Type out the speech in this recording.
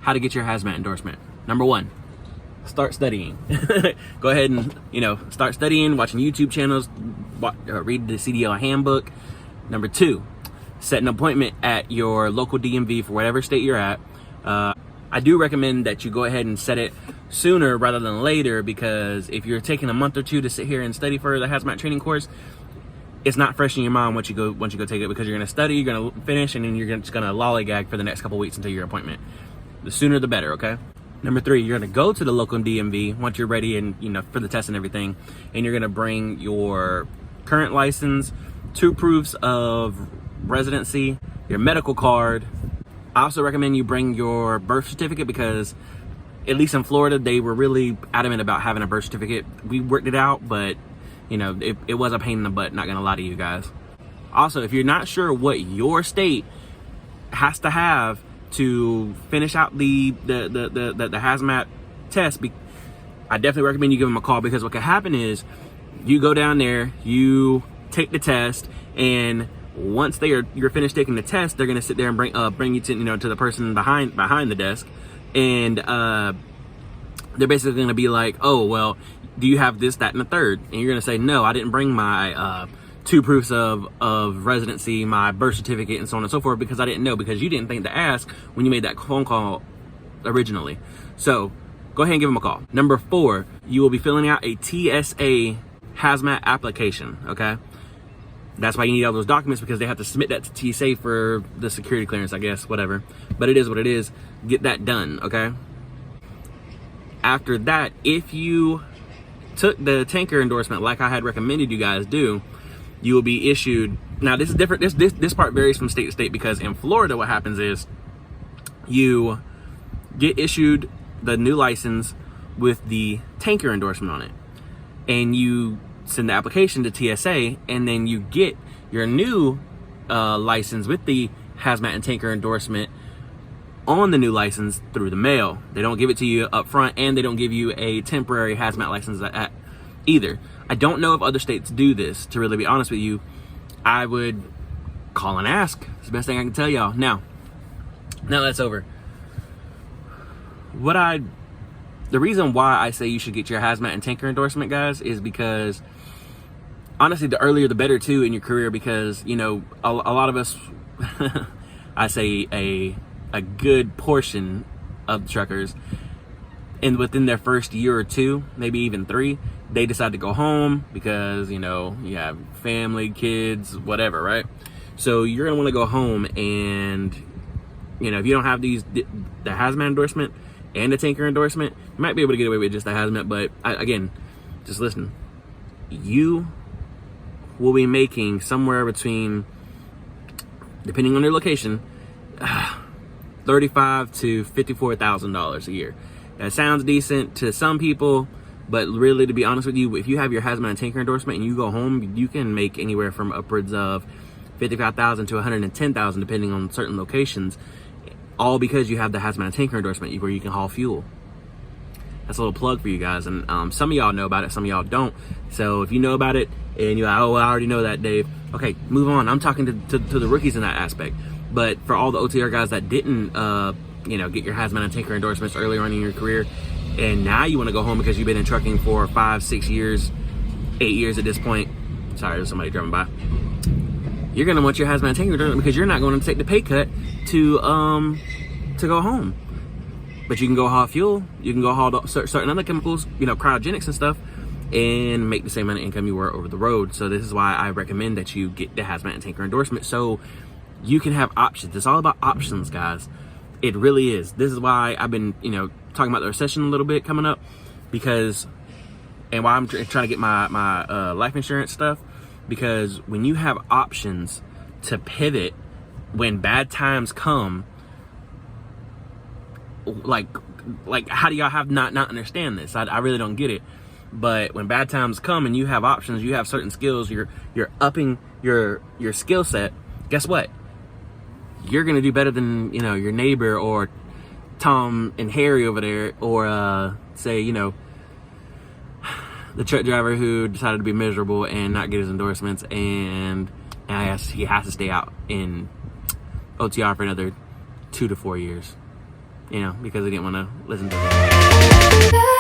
how to get your hazmat endorsement. Number one, start studying. Go ahead and, start studying, watching YouTube channels, read the CDL handbook. Number two, set an appointment at your local DMV for whatever state you're at. I do recommend that you go ahead and set it sooner rather than later, because if you're taking a month or two to sit here and study for the hazmat training course, it's not fresh in your mind once you go take it, because you're going to study, you're going to finish, and then you're just going to lollygag for the next couple weeks until your appointment. The sooner the better, okay? Number three, you're going to go to the local DMV once you're ready and for the test and everything, and you're going to bring your current license, 2 proofs of residency, your medical card. I also recommend you bring your birth certificate, because at least in Florida, they were really adamant about having a birth certificate. We worked it out, but it was a pain in the butt, not gonna lie to you guys. Also, if you're not sure what your state has to have to finish out the hazmat test, I definitely recommend you give them a call, because what could happen is you go down there, you take the test, and once you're finished taking the test, they're gonna sit there and bring you to to the person behind the desk, and they're basically gonna be like, oh well, do you have this, that, and the third? And you're gonna say, no, I didn't bring my 2 proofs of residency, my birth certificate, and so on and so forth, because I didn't know, because you didn't think to ask when you made that phone call originally. So go ahead and give them a call. Number 4, you will be filling out a TSA hazmat application, okay? That's why you need all those documents, because they have to submit that to TSA for the security clearance, I guess, whatever. But it is what it is. Get that done, okay? After that, if you took the tanker endorsement like I had recommended you guys do, you will be issued. Now this is different. This part varies from state to state, because in Florida what happens is you get issued the new license with the tanker endorsement on it, and you send the application to TSA, and then you get your new license with the hazmat and tanker endorsement on the new license through the mail. They don't give it to you up front, and they don't give you a temporary hazmat license either. I don't know if other states do this. To really be honest with you, I would call and ask. It's the best thing I can tell y'all. Now that's over. The reason why I say you should get your hazmat and tanker endorsement, guys, is because honestly, the earlier the better too in your career, because a lot of us I say a good portion of truckers, and within their first year or 2, maybe even 3, they decide to go home because you have family, kids, whatever, right? So you're gonna want to go home, and if you don't have the hazmat endorsement and the tanker endorsement, you might be able to get away with just the hazmat. But again, just listen, you will be making somewhere between, depending on your location, $35,000 to $54,000 a year. That sounds decent to some people, but really, to be honest with you, if you have your hazmat and tanker endorsement and you go home, you can make anywhere from upwards of $55,000 to $110,000, depending on certain locations, all because you have the hazmat and tanker endorsement where you can haul fuel. That's a little plug for you guys, and some of y'all know about it, some of y'all don't. So if you know about it and you're like, oh, well, I already know that, Dave, okay, move on. I'm talking to the rookies in that aspect. But for all the OTR guys that didn't get your hazmat and tanker endorsements earlier on in your career, and now you want to go home because you've been in trucking for 5, 6 years, 8 years at this point. Sorry, there's somebody driving by. You're gonna want your hazmat and tanker endorsement, because you're not going to take the pay cut to go home. But you can go haul fuel, you can go haul certain other chemicals, cryogenics and stuff, and make the same amount of income you were over the road. So this is why I recommend that you get the hazmat and tanker endorsement, so you can have options. It's all about options, guys. It really is. This is why I've been, talking about the recession a little bit coming up, and why I'm trying to get my life insurance stuff, because when you have options to pivot when bad times come, like how do y'all have not understand this? I really don't get it. But when bad times come and you have options, you have certain skills, you're upping your skill set, guess what? You're gonna do better than your neighbor or Tom and Harry over there, or say the truck driver who decided to be miserable and not get his endorsements, and he has to stay out in OTR for another 2 to 4 years. you know, because they didn't want to listen to it.